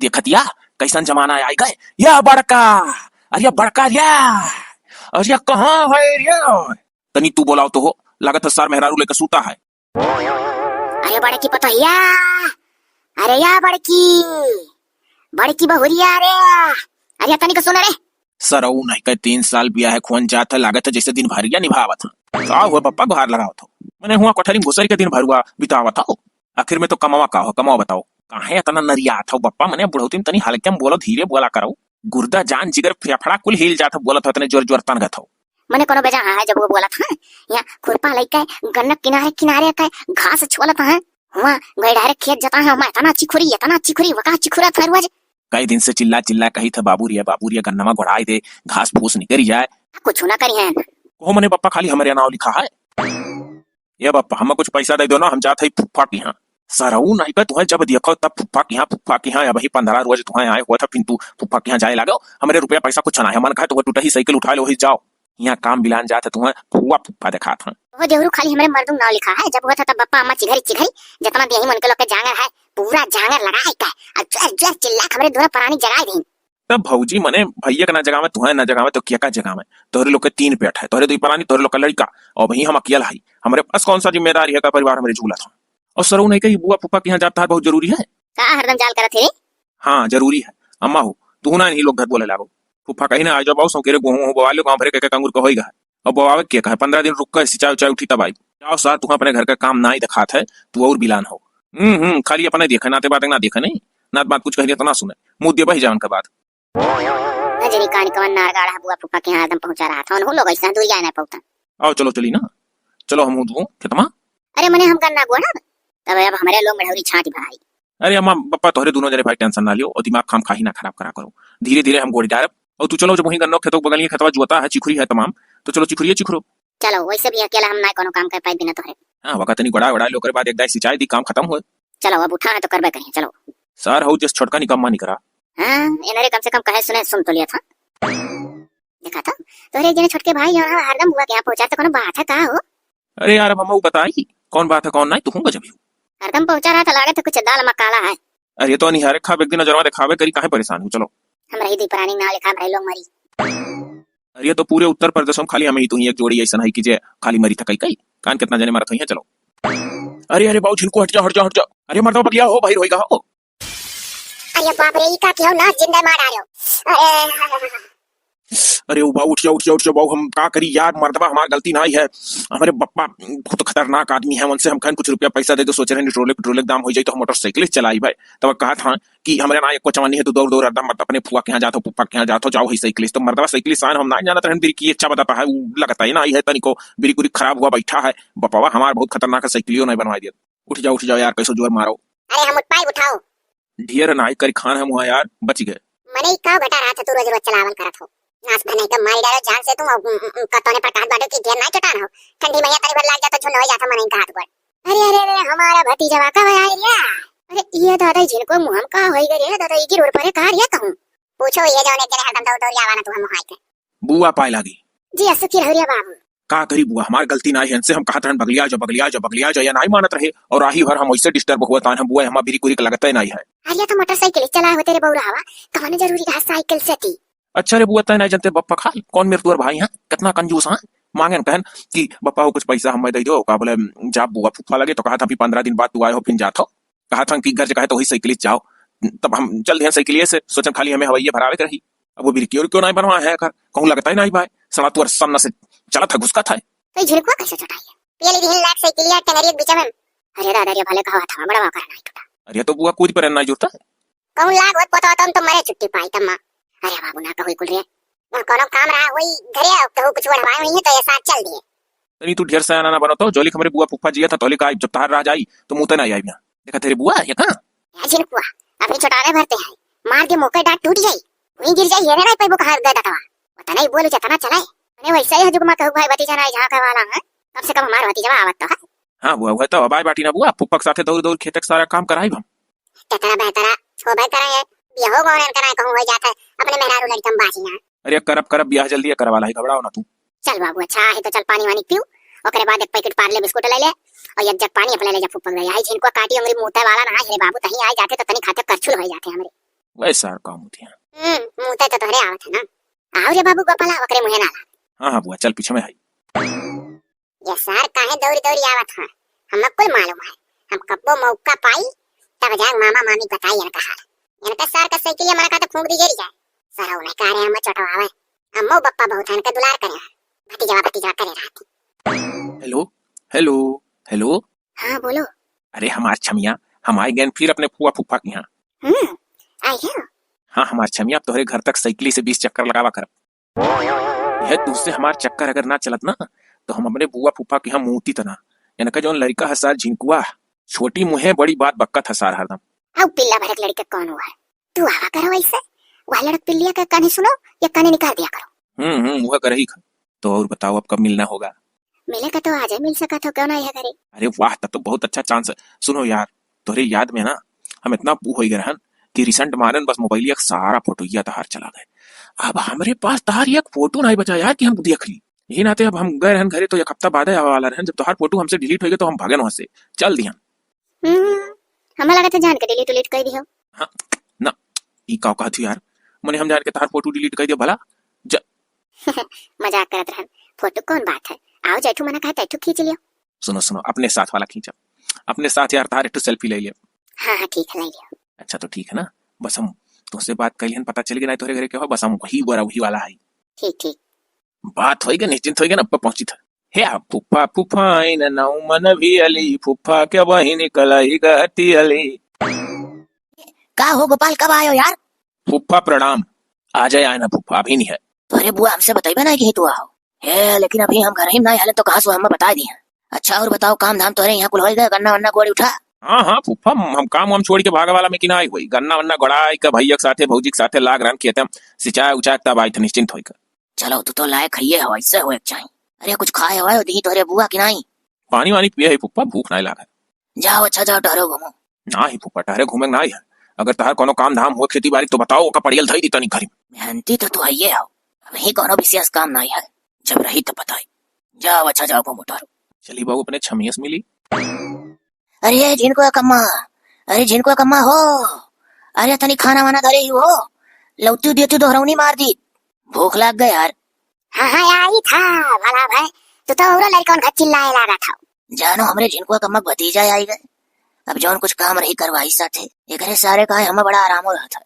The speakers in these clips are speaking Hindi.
देखतिया कैसन जमाना आई गए। या बड़का, अरे बड़का या, अरे कहाँ है रे? तनी तू बोलाओ तो हो, लागत है सर मेहरारू लेकर सूता है। अरे बड़की पतोहिया, अरे या बड़की बड़की बहुरिया रे, अरे तनिक सुन रे। सर ऊ नहीं कह 3 साल बिया है खुन जात है, लागत है जैसे दिन भरिया निभावत है। का हुआ पप्पा गुहार लगावत हो, मैंने हुआ कोठरी में घुसरी के दिन भरुआ बितावत हो। आखिर में तो कमावा का हो, कमाओ बताओ काहे इतना नरिया था पप्पा? मैंने बुढ़ौती में तनी हल्के में बोलो, धीरे बोला करो। गुर्दा जान जिगर फेफड़ा कुल हिल जाता, बोलत इतने जोर जोर तन गत हो। मैंने कोनो बेजा है जब वो बोला था यहाँ खुरपा लेके गन्नक किनारे किनारे का घास छोलत है, हुआ गए डायरेक्ट खेत जाता है। मैं इतना चिखुरी वका चिखुरा था रोज। कई दिन से चिल्ला चिल्ला कही था बाबू रिया गन्नमा घोड़ाई दे, घास फूस निकल जाए। कुछ ना करी है को मैंने पप्पा खाली हमारे नाव लिखा है। ये पप्पा हमें कुछ पैसा दे दो ना, हम जाते फुफ्फा के यहाँ। सरऊ नहीं कर तुम्हें जब देखो तब फुफ्फा के यहाँ अभी 15 रोज तुम्हें आए हुआ था, फिर तू फुफ्फा के यहाँ जाए लागो। हमारे रुपया पैसा कुछ ना है, मन कहा तो टूटा ही साइकिल उठा लो, वही जाओ। यहाँ काम बिलान जाते तुम्हें फुआ फुफ्फा दिखा था। वो देवरू खाली हमारे मर्दुम नाव लिखा है। जब हुआ था तब बप्पा अम्मा चिघरी जितना दिया मन के लोग के जांगर है पूरा जांगर लगा है का जो चिल्ला हमारे दोनों पुरानी जगह दी। तब भौजी मने भैया का ना जगह में तुम्हें ना जगह में तो क्या का जगह में तोहरे लोग के 3 पेट है, तोहरे 2 पुरानी, तोहरे लोग का लड़का और वही हम अकेला है। हमारे पास कौन सा जिम्मेदारी है का परिवार हमारे झूला था। और सरऊ नहीं कही बुआ फुफ्फा के यहाँ जाता है बहुत जरूरी है। का हरदम जाल करत थे। हाँ जरूरी है अम्मा हो, तू ना नहीं लोग घर बोले लागो। फुफ्फा कहीं ना आ जाओ सौ केरे गेहूं बवा लो, गाँव भरे के कंगूर का होगा और बवावे के कहा 15 दिन रुक कर सिंचाई उचाई उठी तब आई जाओ। सर तू अपने घर का काम ना ही दिखात है, तू और बिलान हो। खाली अपने देखा नाते बात ना देखा नहीं, नात बात कुछ कह तो ना सुने, मुँह दे बही जान का बात। नजरी कान कवन नारगाड़ा बुआ फुफ्फा के यहाँ हरदम पहुंचा रहा था, उन लोग ऐसा दूर जाए ना पहुंचा। आओ चलो चली ना, चलो हम दूं कितना। अरे मने हम करना गोना तब अब हमारे लोग मढ़ौरी छाती भाई। अरे अम्मा पप्पा तोहरे दोनों जने भाई टेंशन ना लियो और दिमाग खाम खाही ना खराब करा करो, धीरे धीरे हम गोड़ी डायब। और तू चलो जब वहीं गन्नो खेतों बगल खेतवा जुआता है, चिखुरी है तमाम, तो चलो चिखुरो। चलो वैसे भी अकेला हम ना कोनो काम कर पाए बिना तोहरे। हाँ वक्त नहीं गड़ा लो, करे बाद एक दाई सिंचाई दी काम खत्म हुए। चलो अब उठा है तो करबे कहीं चलो। सर हो जिस छोटका निकम्मा नहीं करा। हाँ इनरे कम से कम कहे सुने सुन तो लिया था। देखा था तोहरे जने छोटके भाई यहाँ हरदम बुआ के यहाँ पहुंचा तो कोनो बात है का हो। अरे यार अब हम बताई कौन बात है कौन नहीं, तू गजब हरदम पहुंचा रहा था, लागे तो कुछ दाल मकाला है। अरे तो नहीं हारे खा एक दिन नजरवा दिखावे करी, काहे परेशान हूँ। चलो हम रही दी पुरानी ना लिखा भाई लोग मरी। अरे तो पूरे उत्तर प्रदेश में खाली हमें ही तो ही एक जोड़ी ऐसा है कि जे खाली मरी था कई कान कितना जने मरत है। चलो अरे बाबू झिनको हट जा। अरे मरता पकिया हो भाई होएगा हो। अरे बाप रे का क्यों ना जिंदा मार आ रहे हो। अरे वो बाबू उठ जाओ बाबू, हम का करी यार, मर्दबा हमारी गलती ना ही है। हमारे बप्पा बहुत खतरनाक आदमी है, उनसे हम कहन कुछ रुपया पैसा दे दो, सोच रहे हैं पेट्रोल दाम हो जाए तो हम मोटरसाइकिल चलाई भाई। तब कहा था कि हमारे ना एक चवानी है तो दौड़ एकदम अपने फुआ के यहाँ जाते पुप्पा के यहाँ जाते जाओ ही साइकिल। तो मर्दबा साइकिल सान हम ना जानते हैं, बिरी की अच्छा बताता है, लगता है ना है तनिको बिरी कुरी खराब हुआ बैठा है। बपावा हमारा बहुत खतरनाक है, साइकिलियो नहीं बनवा दिया। उठ जाओ यार, कैसे जोर मारो। अरे हम उठ उठाओ ढेर ना करी खान हम हुआ यार, बच गए। मने का घटा रहा था तू रोज चलावल करत हो, नाच बने का मारी डालो जान से तुम कतौने पर काट बाडो की ढेर ना चटान हो। ठंडी मैया तनी भर लाग जाता झुन हो जाता मने का हाथ पर। अरे हमारा भतीजा का भाई आ गया। अरे ये दादा जिनको मुहम का होई गए रे दादा की रोड पर कार या कहूं पूछो ये जाने जने हरदम दौड़ आवाना तू हम हाय के बुआ पाए लागी जी असु की रहरिया बाबू। का करी बुआ, हमारी गलती ना है, इनसे हम कहा था बगलिया जो या नहीं मानत रहे और आही भर हम वैसे डिस्टर्ब हुआ था। हम बुआ हमारी बिरी कुरी लगता ही नहीं है। अरे तो मोटरसाइकिल चला होते रे बौरा हवा कौन जरूरी है साइकिल से थी। अच्छा रे बुआ तय नहीं जानते बप्पा खाल कौन मेरे तुअर भाई है, कितना कंजूस है। मांगे कहन कि बप्पा को कुछ पैसा हमें दे दो, का बोले जा बुआ फूफा लगे तो कहा था 15 दिन बाद तू आए हो फिर जाता, कहा था कि घर से कहे तो वही साइकिल जाओ। तब हम चल दिया साइकिल से, सोचन खाली हमें हवैया भरावे रही। अब वो भी क्यों नहीं बनवा है कर कहूँ लगता ही नहीं भाई, सड़ा तुअर सन्ना से चला था घुसका था। तो झिड़को कैसे चटाई है पीली दिन लाख साइकिल या टंगरी बीच में। अरे दादा रे भले कहा था बड़ा करना नहीं टूटा। अरे तो बुआ कूद पर नहीं जुड़ता कहूँ लाग होत पता तुम तो मरे छुट्टी पाई तम्मा। अरे बाबू ना कहोई कुल रे कोनो काम रहा वही घरे कहूँ कुछ बढ़वाए हुई है तो ऐसा चल दिए। तनी तू ढेर सयाना ना बनो तो जोली हमारे बुआ फूफा जिया था तोली का जब तार रह जाई तो मुंह नहीं आई। देखा तेरी बुआ ये कहां है झिड़कुआ अभी चटाने भरते हैं मार के मौके डांट टूट जाई वहीं गिर जाई ये नहीं पैबो कहां गया था पता नहीं बोलू जतना चलाए मैंने वैसे ही जुगमा कहूँ भाई भतीजा ना जहां का वाला है कम से कम हमार भतीजा आवत तो है। हां बुआ हुआ तो बाय बाटी ना बुआ फूफा के साथे दौड़ खेत का सारा काम कराई हम ततरा बेहतरा हो भाई कराए बियाह गौन करा कहूँ हो जाता अपने मेहरारू लड़कम बाजी ना। अरे करब ब्याह जल्दी करवा ला, घबराओ ना तू। चल बाबू अच्छा है तो चल पानी वानी पीऊ ओकरे बाद एक पैकेट पार्ले बिस्कुट ले और एक जग पानी अपने ले जा फुप्पा गया है जिनको काटी अंगरी मुंह वाला ना है बाबू तहीं आ जाते तो तनी खाते करछुल हो जाते हमरे। वैसा काम होती है। मुंह तो तोहरे आवत है ना। आओ रे बाबू गोपाला ओकरे मुहे ना ला। हाँ हाँ बुआ चल पीछे में है। ये सार काहे दौड़ी दौड़ी आवत है, हमको कुल मालूम है। हम कब्बो मौका पाई तब जाए मामा मामी बताई इनका हाल। इनका सार का साइकिल हमारा का तो फूंक दी जाए। सरौ नहीं कह रहे हम चटवावे। अम्मो बप्पा बहुत है इनका दुलार करे। भतीजा करे रहती। Hello hello hello. हाँ बोलो। अरे हमार छमिया हम आए गए फिर अपने फुआ फूफा के यहाँ। आई है। हाँ हमार छमिया अब तोहरे घर तक साइकिल से 20 चक्कर लगावा कर। यह तुझसे हमार चक्कर अगर ना चलत ना तो हम अपने बुआ फूफा के यहाँ मुंहती तना। इनका जो लड़का हसार झिनकुआ छोटी मुहे बड़ी बात बक्कत हसार हरदम। अब पिल्ला भरक लड़का कौन हुआ है? तू आवा करो ऐसे। वह लड़क पिल्लिया का कहानी सुनो या कहानी निकाल दिया करो। वह कर ही। तो और बताओ अब कब मिलना होगा? मिलेगा तो आज मिल सका तो क्यों ना यह करे। अरे वाह तब तो बहुत अच्छा चांस है। सुनो यार तोहरे याद में ना हम इतना पू हो गए रहन कि रिसेंट मारन बस मोबाइल एक सारा फोटो या तहार चला गए। अब हमारे पास तहार एक फोटो नहीं बचा यार कि हम देख ली। यही नाते अब हम गए रहन घरे तो एक हफ्ता बाद आने वाला रहन। जब तहार फोटो हमसे डिलीट हो गए तो हम भागे वहां से चल दिया। हमें लगा था जान के डिलीट कर दी हो। हाँ ना ई का कहत यार मने हम जान के तहार फोटो डिलीट कर दिया भला। मजाक करत रहन। फोटो कौन बात है, आओ जैठू मना कहा तैठू खींच लियो। सुनो अपने साथ वाला खींचा। अपने साथ यार तार एक सेल्फी ले लिया। हाँ ठीक है ले लियो। अच्छा तो ठीक है ना। बस हम तुमसे बात कर पता चल गया ना तोरे घरे क्या हो। बस हम वही वाला है। ठीक बात होएगा निश्चिंत होएगा ना अब पहुंची था। हे फुफा फुफा इन नाउ मन भी अली फुफा के वही निकलाई गती अली। का हो गोपाल कब आयो यार? फुफा प्रणाम। आ जाए आना फुफा अभी नहीं है। तोरे बुआ हमसे बताइबे ना कि तू आओ है, लेकिन अभी हम घर ही नहीं हले तो कहां से हमें बता दिया। अच्छा और बताओ काम धाम तोरे यहाँ कुल हो गए? गन्ना वन्ना गोड़ी उठा? हाँ फुफा हम काम छोड़ के भागा वाला में कि ना आई हुई। गन्ना वन्ना गड़ाई का भैया के साथे भौजी के साथे लाग रन खेत में सिंचाई उचाई तब आई थे निश्चिंत होकर। चलो तू तो लायक है हो ऐसे हो एक चाहिए। अरे कुछ खाए हो दी तोरे बुआ की नहीं? पानी वानी पिए है फुफा भूख नहीं लागा। जाओ अच्छा जाओ टहरो घूमो। ना ही फुफा टहरे घूमे ना है। अगर तहार कोनो काम धाम हो खेती बाड़ी तो बताओ का पड़ियल थई दी तनी घरी। मेहनती तो तू आइए हो। वही कोनो विशेष काम नहीं है, जब रही तो बताई। जाओ अच्छा जाओ घूमो टहरो। चली बाबू अपने छमियस मिली। अरे जिनको कम्मा हो। अरे तनी खाना वाना धरे ही हो। लौती देती दोहरौनी मार दी। भूख लग गई यार। हाँ आई था भला भाई। तू तो और लड़का उनका चिल्लाए लगा था। जानो हमरे जिनको कम्मा भतीजा आई गए। अब जौन कुछ काम रही करवाई साथे एकरे सारे का हमें बड़ा आराम हो रहा था।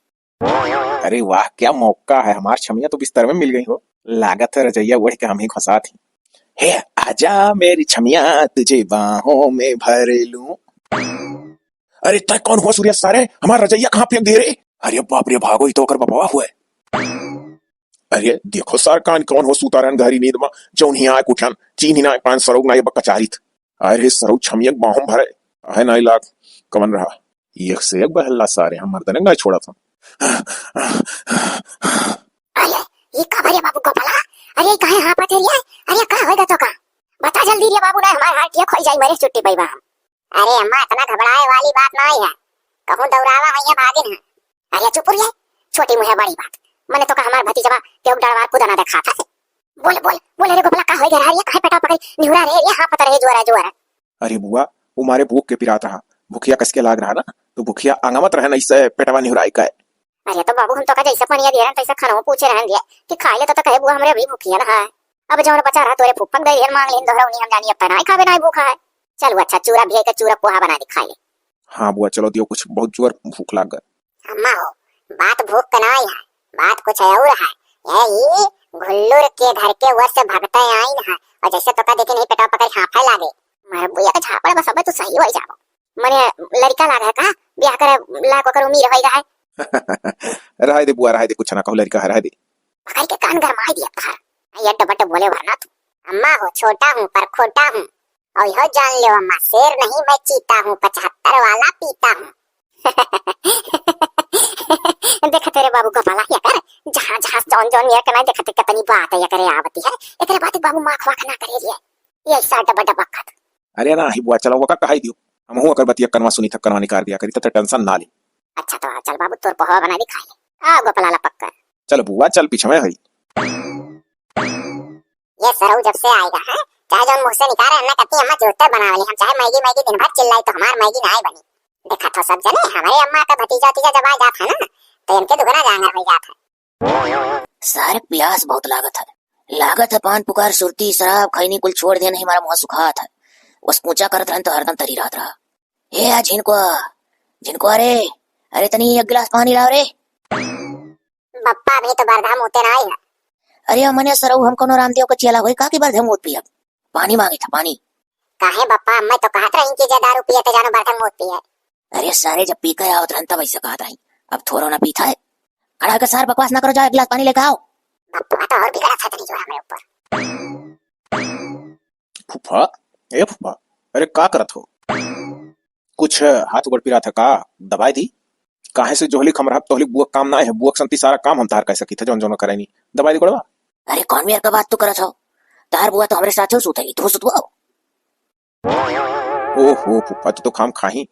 अरे वाह क्या मौका है। हमार छमिया तो बिस्तर में मिल गई हो। लागत है रजैया ओढ़ के हम ही खसा थी। हे आजा मेरी छमिया तुझे बाहों में भर लूं। अरे तय कौन हुआ सूर्य सारे हमारा रजैया कहाँ फेंक दे रे। अरे बाप रे भागो ही तो कर बाबा हुआ है। अरे देखो सर कान कौन हो सूता रहन घरी नींद में जौन ही आए कुठन चीन ही ना पांच सरोग ना ये बकचारित। अरे सरोग छमिया बाहों भरे है ना लाख कमन रहा। एक से एक बहल्ला सारे हम मर्दने ना छोड़ा था। अरे ये कब है बाबू गोपाला? अरे कहां हां पते रिया? अरे का होएगा तो का बता जल्दी रे बाबू ना हमार हाथ ये खोई जाई मरे छुट्टी पैबा हम। अरे अम्मा इतना घबराए वाली बात नहीं है। कहूं दौड़ावा हैया भागे ना। अरे चुप रे छोटी मुहे बड़ी बात। मने तो का हमार भतीजा के डरवा खुदा ना देखा था। बोल रे गोपाला का होएगा रे? काहे पेटा पकड़ निहुरा रे? ये हां पता रे जोरा। अरे बुआ वो मारे भूख के पिरात रहा। भूखिया कसके लाग रहा ना तो भूखिया आंगामत रहे नहीं से पेटवा निहुराई का है। अरे तो बाबू हम तो का जैसा पनिया दे रहन तैसा खानो पूछे रहन दिया कि खाई ले तो कहे बुआ हमरे अभी भूखिया ना है। अब जौन बचा रहा तोरे फुफ्फन गई हेर मांग लेन दोहरौनी हम जानी अब नहीं खावे नहीं भूखा है। चल अच्छा चूरा भी के चूरा पोहा बना दे खाई ले। हाँ बुआ चलो दियो कुछ बहुत जोर भूख लाग गई। अम्मा हो बात भूख का नहीं है, बात कुछ और है। ये घुल्लुर के घर के वर से भगते आई ना और जैसे तो का देखे नहीं पेटा पकड़ हाफे लागे। मारे बुया का झापड़ बस अब तू सही हो जाबो। मने लड़का लाग है का ब्याह करे ला को कर उम्मीद होई रहा है। रह दे बुआ रह दे कुछ ना कहो लड़का है रह दे। पकड़ के कान गरमाई दिया था। ये डबट बोले वरना तू। अम्मा हो छोटा हूं पर खोटा हूं और यह जान लो अम्मा शेर नहीं मैं चीता हूं 75 वाला पीता हूं। देखा तेरे बाबू गोपाला ये कर जहां जहां जौन ये कना देखते कितनी बात है ये करे आवती है एकरे बात बाबू मां खवा ना करे ये सा डबट बकत। अरे ना ही बुआ चलो वका कहाई दियो हम हुआ कर बतिया कनवा सुनी थक कनवा निकाल दिया करी तो टेंशन ना ले। अच्छा तो चल बाबू तोर पोहा बना दी खा ले। आ गोपाला ला पक्का चल बुआ चल पीछे में हई। ये सरऊ जब से आएगा है चाहे जौन मुंह से निकाल रहे ना कहती अम्मा जोतर बना वाली हम चाहे मैगी दिन भर चिल्लाई तो हमार मैगी ना आई बनी। देखा तो सब जने हमारे अम्मा का भतीजा जब आ जाता है ना तो इनके दुगना जांगर हो जात है। सारे प्यास बहुत लागत है पान पुकार सुरती शराब खैनी कुल छोड़ दे नहीं हमारा मुंह सुखात है। उस पूछा करत रहन तो हरदम तरी रात रहा। ए आ झिनको अरे तनी एक गिलास पानी लाओ रे। बप्पा भी तो बरधा मोते ना है। अरे अमने सरऊ हम कोनो रामदेव का चेला होई का की बार मोत पिया पानी मांगे था पानी। काहे बप्पा मैं तो कहत रही कि जे दारू पिए तो जानो बरधा मोत पिए। अरे सारे जब पी के आवत रहन तब ऐसे कहत रही अब थोड़ा ना पीता है। खड़ा के सार बकवास ना करो जाओ एक गिलास पानी लेके आओ। बप्पा तो और बिगड़ा था जो हमारे ऊपर। फूफा ए फूफा अरे का करत हो कुछ हाथ गोड़ पिरा था का दवाई दी काहे से जोहली खमरा तोहली बुआ काम ना है बुआ संति सारा काम हम तार कह सकी थे जोन जोन करे नहीं दवाई दी गोड़वा। अरे कौन भी का बात तो करत हो तार बुआ तो हमरे साथे सुतेगी तू सुतवा। ओहो फूफा तो काम खाही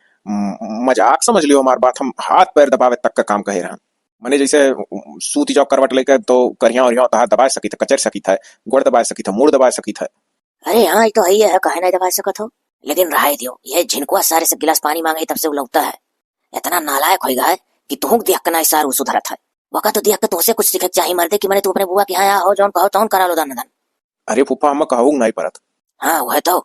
मजाक समझ लियो हमार बात हम हाथ पैर दबावे तक का काम कहे रहन मने जैसे सूती जाओ करवट लेके तो करिया और यहाँ हाथ दबा सकी था कचर सकी था गोड़ दबा सकी था मुड़ दबा सकी था। अरे हाँ ये तो है काहे नहीं दबा सकत हो लेकिन रहा दियो ये झिनकुआ सारे से गिलास पानी मांगे तब से उलगता है इतना नालायक होएगा है कि तू देख के ना सार सुधरत है वका तो देख के तुझसे कुछ सीखे चाहिए मर्दे कि मैंने तू अपने बुआ के यहाँ हो जौन कहो तौन करा लो दान दान। अरे फूफा हम कहूँ नहीं परत। हाँ वह तो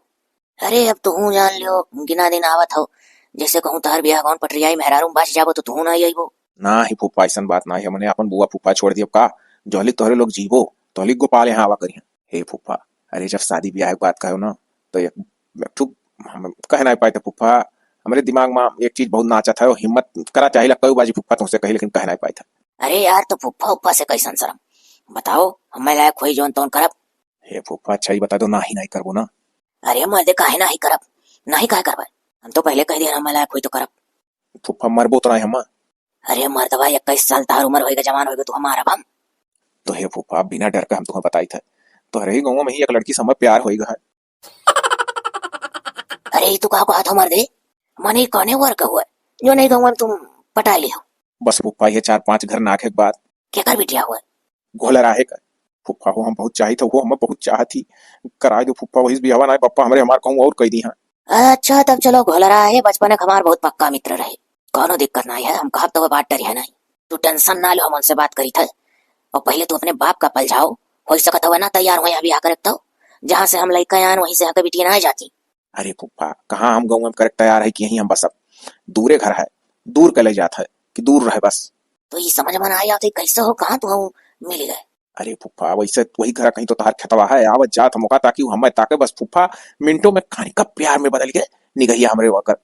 अरे अब तू जान लियो गिना दिन आवत हो जैसे कहूँ तार बियाह कौन पटरियाई मेहरारू बस जाबो तो तू ना आई वो ना ही फूफा ऐसा बात ना है मैंने अपन बुआ फूफा छोड़ दिया का जोहली तोहरे लोग जीवो तोहली गोपाल यहाँ आवा करिए। हे फूफा अरे जब शादी ब्याह की बात कहो ना तो एक हम कह नहीं पाए थे फूफा हमारे दिमाग में एक चीज बहुत नाचा था हिम्मत करा चाहिए लगता है बाजी फूफा तुमसे कही लेकिन कह नहीं पाए था। अरे यार तो फूफा उप्पा से कैसन शर्म बताओ हमें लायक खोई जोन तौन करब। हे फूफा अच्छा ही बता दो ना ही नहीं करबो ना। अरे मर्दे काहे ना ही करब नहीं काहे करब हम तो पहले कह दिया हमें लायक खोई तो करब। फूफा मरबो तो नहीं हम। अरे मर्दवा 21 साल तार उम्र होएगा जवान होएगा तू हमारा बम। तो हे फूफा बिना डर का हम तुम्हें बताई था तो हरे ही गाँव में ही एक लड़की समय प्यार होएगा है। अरे तू कहा को हाथ मर दे मने कौने वर्क हुआ जो नहीं गाँव में तुम पटा लियो। बस फूफा ये 4-5 घर नाखे के बाद क्या कर बिटिया हुआ घोला राहे का फूफा हो हम बहुत चाही था वो हम बहुत चाहती कराए दो फूफा वही भी हवा ना पप्पा हमारे हमार कहूँ और कह दी हाँ। अच्छा तब चलो घोला रहा है बचपन हमार बहुत पक्का मित्र रहे कोनो दिक्कत नहीं है हम कहा तो बात डरी है नहीं तू टेंशन ना लो हम उनसे बात करी था और पहले तू अपने बाप का पल जाओ हो सकता हुआ ना तैयार हो यहाँ भी आकर रखता हो जहाँ से हम लड़का आन वहीं से आकर बिटिया ना जाती। अरे फूफा कहाँ हम गाँव में करेक्ट तैयार है कि यहीं हम बस अब दूरे घर है दूर के ले जाता है कि दूर रहे बस। तो ये समझ में आया तो कैसे हो कहाँ तू मिल गए। अरे फूफा वैसे वही घर कहीं तो तार खेतवा है आवत जात मौका ताकि हमें ताके बस फूफा मिनटों में खाने का प्यार में बदल गए निगहिया हमारे वकर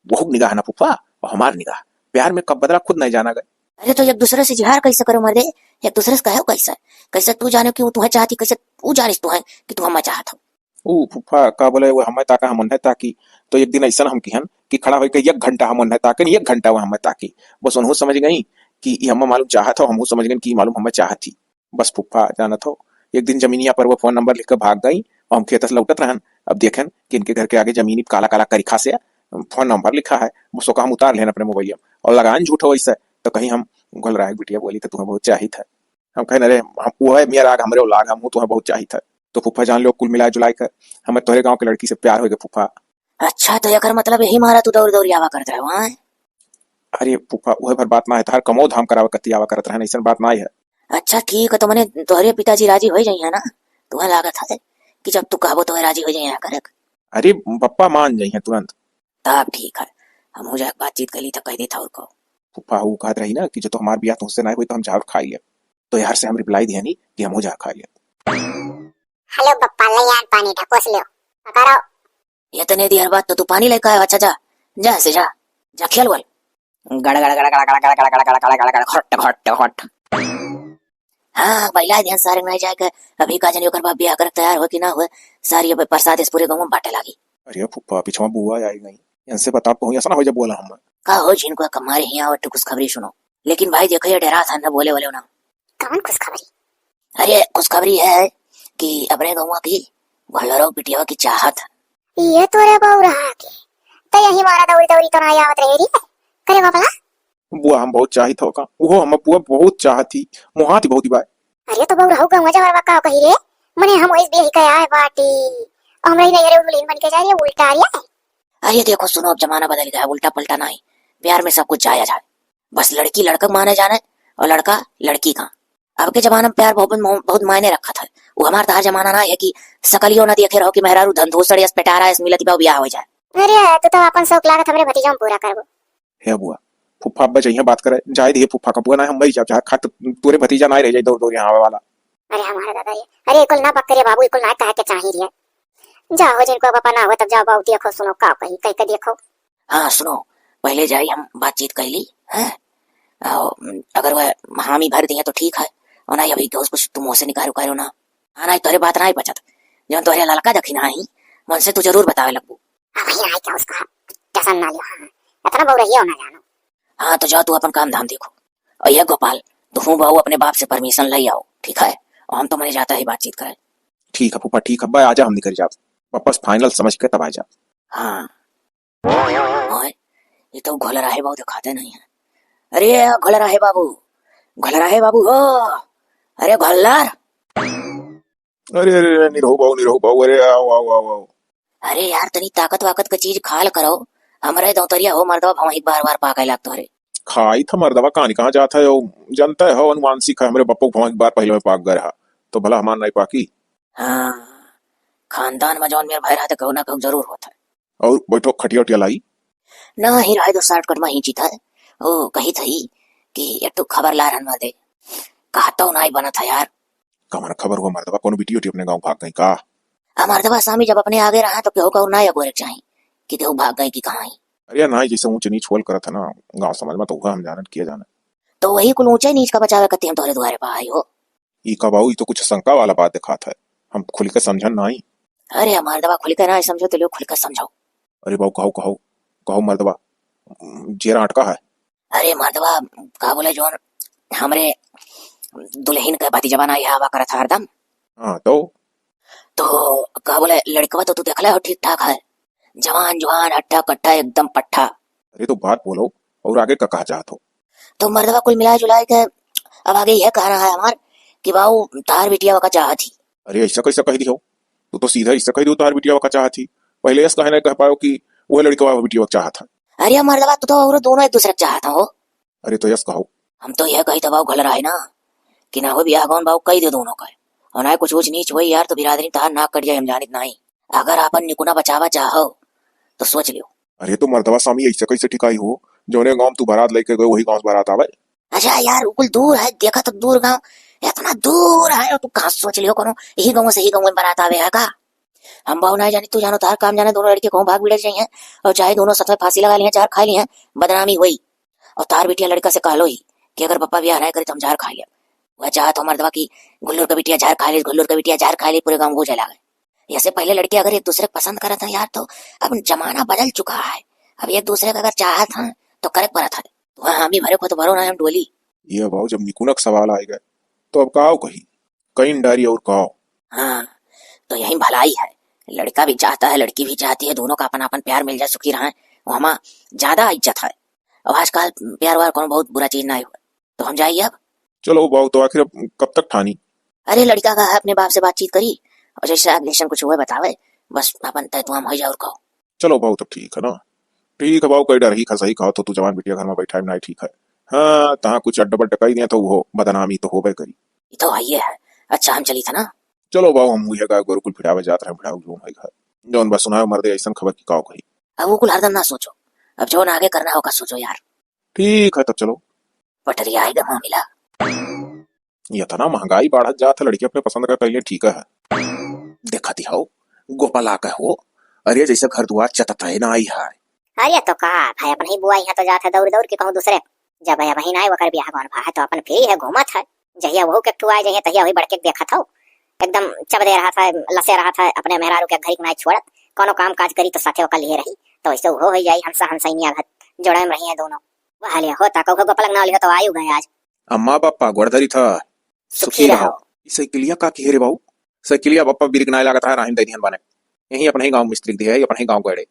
वो निगाह ना फूफा और हमार निगाह प्यार में कब बदला खुद नहीं जाना गए। अरे तो एक दूसरे से जिहार कैसे करो मर्दे एक दूसरे से कहो कैसे कैसे तू जाने कि तुम्हें चाहती कैसे तू जानिस तू है कि तू हमें चाहत हो। ओ फूफा का बोले वो हमें ताका हम है ताकि तो एक दिन ऐसा हम किहन कि खड़ा होकर 1 घंटा हम है ताकि 1 घंटा वो हमें ताकि बस उन्होंने समझ गई कि हम मालूम चाहत हो हम समझ गए कि मालूम हमें चाहत थी बस फूफा जानत हो। एक दिन जमीनिया पर वो फोन नंबर लिखकर भाग गई और हम खेत से लौटत रहन अब देखें कि इनके घर के आगे जमीनी काला काला करीखा से फोन नंबर लिखा है वो का हम उतार लेना अपने मोबाइल और लगान झूठ हो वैसे तो कहीं हम गोल रहा बिटिया बोली तो तुम्हें बहुत चाहिए था हम कहे अरे हम वो है मेरा राग हमरे लाग हम तुम्हें बहुत चाहिए था तो फूफा जान लो कुल मिला जुलाई कर हमें तोहरे गाँव की लड़की से प्यार हो गया फूफा। अच्छा तो यार मतलब यही मारा तू दौड़ दौड़ आवा करता है वहाँ। अरे फूफा वह भर बात ना है तार कमो धाम करावा कत्ती आवा करत रहे ऐसा बात ना है। अच्छा ठीक है तो मैंने तोहरे पिताजी राजी हो जाइए ना तुम्हें लागत है कि जब तू कहो तो राजी हो जाइए कर। अरे पप्पा मान जाइए तुरंत तब ठीक है हम हो जाए बातचीत कर ली तो कह देता उनको फूफा वो कहत रही ना कि जो तो हमार बियाह तुमसे ना हुई तो हम जाओ खा लिया तो यार से हम रिप्लाई दिया नहीं कि हम हो जा खा लिया। हेलो बप्पा ले यार पानी ढकोस लो पकड़ो ये तो नहीं दिया बात तो तू पानी लेकर आया। अच्छा जा जा से जा जा खेल बोल गड़ गड़ गड़ गड़ गड़ गड़ गड़ गड़ गड़ गड़ गड़ खट खट खट। हाँ पहला ध्यान सारे में जाकर अभी का जन बाप ब्याह कर तैयार हो कि ना हुए सारी अब प्रसाद इस पूरे गाँव में बांटे लगी। अरे फूफा पीछे बुआ आई गई इनसे बता कहूँ ऐसा ना हो जब बोला हम का हो जिनको कमारे यहाँ और कुछ खबरी सुनो लेकिन भाई देखो ये डरा था ना बोले बोले ना कौन खुशखबरी। अरे खुशखबरी है कि अपने गाँव की घोलरो बिटिया की चाहत ये तोरे बहु रहा के तो यही मारा दौड़ी दौड़ी तो ना आवत रही करे बाबा बुआ हम बहुत चाही था का वो हम बुआ बहुत चाहती मोहाती बहुत ही बाय। अरे तो बहु रहू का मजा वाला का कही रे मने हम इस भी कह आए बाटी हमरा नहीं रे उल्लीन बन के जा रही है उल्टा आ रही है। अरे देखो सुनो अब जमाना बदल गया उल्टा पलटा नहीं प्यार में सब कुछ जाया जाए बस लड़की लड़का माने जाने और लड़का लड़की का। अब के जमाने में प्यार बहुत बहुत मायने रखा था। वो हमारा तार जमाना ना है कि सकलियो ना देखे रहो कि मेहरारू धंधोसड़ या पेटारा इस मिलती बा ब्याह हो जाए। अरे तो अपन शौक लागत हमरे भतीजा में पूरा करबो। है बुआ फुफ्फा अब्बा चाहिए बात करे जाए दिए फुफ्फा का बुआ ना हम मरी जा खा तोरे भतीजा ना रह जाए दौड़ दौड़ यहाँ आवे वाला। अरे हमारा दादा ये अरे इकुल ना पक्के बाबू इकुल ना कहे के चाही रिया। जाओ जिनको पापा ना हो तब जाओ बाबू देखो सुनो का कही कह के देखो। हाँ सुनो, पहले जाई हम बातचीत कर ली है। अगर वह हामी भर दिए तो ठीक है, और नहीं अभी दोस्त कुछ तुम से निकालो करो ना। हाँ नहीं तोरे बात ना ही बचत जब तोरे लड़का दखी ना ही मन से तू जरूर बतावे लगू। अब वही आई क्या उसका टेंशन ना लियो। हां इतना बहु रही हो ना जानो। हाँ तो जाओ तू अपन काम धाम देखो। और ये गोपाल तू बहू अपने बाप से परमिशन ले आओ ठीक है, और हम तो मैंने जाता ही बातचीत करे। ठीक है फुफ्फा ठीक है बा आजा हम निकल जा वापस फाइनल समझ के तब आ जा। हाँ ओए ये तो घोल रहा है बाबू दिखाते नहीं है। अरे घोल रहा है बाबू, घोल रहा है बाबू हो। अरे घोलदार। अरे अरे निरहु बाबू अरे आओ आओ आओ आओ। अरे यार तनी ताकत वाकत का चीज खाल करो। हमारे दौतरिया हो मर्दवा भाव एक बार बार पाके लगतो रे। खाई था मर्दवा कहानी कहाँ जाता है जनता है अनुमानसिक है हमरे बप्पो को एक बार पहले में पाक गए तो भला हमार नहीं पाकी। हाँ खानदान में जौन मेरे भाई रहते कहू ना कहू जरूर होता है। और बैठो खटिया उटिया लाई ना ही रहे तो शॉर्टकट में ही जीता है। ओ कही थी कि एक तो खबर ला रहन दे कहता ना ही बना था यार। कमार खबर हुआ मर्दवा कौन बिटियो अपने गाँव भाग गई का। मर्दवा स्वामी जब अपने आगे रहा तो केहू कहू ना बोले चाहिए कि केहू भाग गई कि कहाँ ही। अरे ना जैसे ऊंच नीच होल करत है ना गाँव समाज में तो हम जानत किया जाना। तो वही कुल ऊंचे नीच का बचावे करते हम तोरे द्वारे पा आई हो। ई का बाबू तो कुछ शंका वाला बात दिखाता है हम खुल के समझन नहीं। अरे मर्दवा खुल कर ना समझो तो लोग खुल कर समझो। अरे बाबू कहो कहो कहो मर्दवा जेरा अटका है। अरे मर्दवा का बोले जोन हमरे दुल्हन का भतीजा बना यह आवा करत हरदम। हाँ तो का बोले लड़कवा तो तू देख ले हो ठीक ठाक है, जवान जवान हट्टा कट्टा एकदम पट्टा। अरे तो बात बोलो और आगे का कहा चाहत हो। तो मर्दवा कुल मिला जुला के अब आगे यह कहना है हमार कि बाबू तार बिटिया का चाहत थी। अरे ऐसा कैसा कह दी हो तू तो सीधा ऐसा कह दी तार बिटिया का चाहत थी पहले ऐसा कहे नहीं कह पाओ कि वह लड़का बिटिया का चाहत है। अरे मर्दवा तू तो और दोनों एक दूसरे का चाहता हो। अरे तो यस कहो हम तो यह कही तो बाबू घल रहा है ना कि ना हो ब्याह कौन बाबू कही दे दोनों का, और ना कुछ ऊंच नीच हुई यार तो बिरादरी तार नाक कट जाए हम जानित नहीं। अगर आपन निकुना बचावा चाहो तो सोच लियो। अरे तो मर्दवा स्वामी ऐसा कैसे ठिकाई हो जोने गांव तू बारात लेके गए वही गांव से बारात आवे। अच्छा यार कुल दूर है देखा तो दूर गांव इतना दूर है और तू कहाँ सोच लियो करो यही गांव से ही गांव में बारात आवे है का। हम बाबू नहीं जानी तू जानो तार काम जाने दोनों लड़के कहूँ भाग बिड़े जाइए और चाहे दोनों साथ में फांसी लगा लिया जहर खा लिया बदनामी हुई। और तार बिटिया लड़का से कह लो ही कि अगर पप्पा ब्याह नहीं करे तो हम जहर खा लिया। वह चाहत हो मर्दवा की गुल्लूर का बिटिया जहर खा ली गुल्लूर का बिटिया जहर खा ली पूरे गाँव वो जला गए। ऐसे पहले लड़के अगर एक दूसरे को पसंद करते हैं यार तो अब जमाना बदल चुका है। अब एक दूसरे का अगर चाहत है तो करे पर था तो हम ही भरे को तो भरो ना हम डोली। ये भाव जब निकुनक सवाल आएगा तो अब कहो कही कहीं डारी और कहो। हाँ तो यही भलाई है, लड़का भी चाहता है लड़की भी चाहती है दोनों का अपन अपन प्यार मिल जाए सुखी रहे वहाँ ज्यादा इज्जत है। और आजकल प्यार वार कौन बहुत बुरा चीज ना हुआ तो हम जाइए अब। चलो बाबू तो आखिर कब तक ठानी। अरे लड़का का है अपने बाप से बातचीत करी और जैसे अग्निशन कुछ हुए बतावे बस अपन तय तुम हो जाओ और कहो। चलो बाबू तब ठीक है ना ठीक है बाबू कई डर ही खा सही कहो तो तू जवान बिटिया घर में बैठा नहीं ठीक है। हाँ तहाँ कुछ अड्डा बड्डा कही दिया तो वो बदनामी तो होबे करी। ये तो आइए है। अच्छा हम चली था ना। चलो बाबू हम हुई है गोरुकुल फिरावे जात रहे फिराव जो है घर जौन बस सुनायो मर्दे ऐसा खबर की काओ कही। अब वो कुल हरदम ना सोचो, अब जो आगे करना होगा सोचो यार। ठीक है तब चलो। पटरिया आएगा मामला ये था ना महंगाई बढ़त जात है लड़की अपने पसंद का पहले ठीक है देखा दी हो गोपाल आका हो। अरे जैसे घर दुआर चतत है ना आई है। अरे तो का भाई अपन ही बुआ यहाँ तो जात है दौड़ दौड़ के कहूँ दूसरे जब भैया बहन आए वकर ब्याह कौन है तो अपन फिर है घूमत है जहिया वहू के ठू आए जहिया तहिया वही बड़के देखा था एकदम चबदे रहा था लसे रहा था अपने मेहरारू के घर नहीं छोड़त कोनो काम काज करी तो साथे ओकर लिए रही तो ऐसे हो जाई हमसा हमसैनिया घर जोड़े में रही है दोनों वह लिया होता कहो गोपाल ना लिया तो आयु गए आज। अम्मा पापा गोड़धरी था सुखी रहो। साइकिलिया का की रे बाबू साइकिलिया पापा बिरगनाए लागत है राहिन दैनियन बने यही अपने ही गांव मिस्त्री दिया है अपने ही गांव गड़े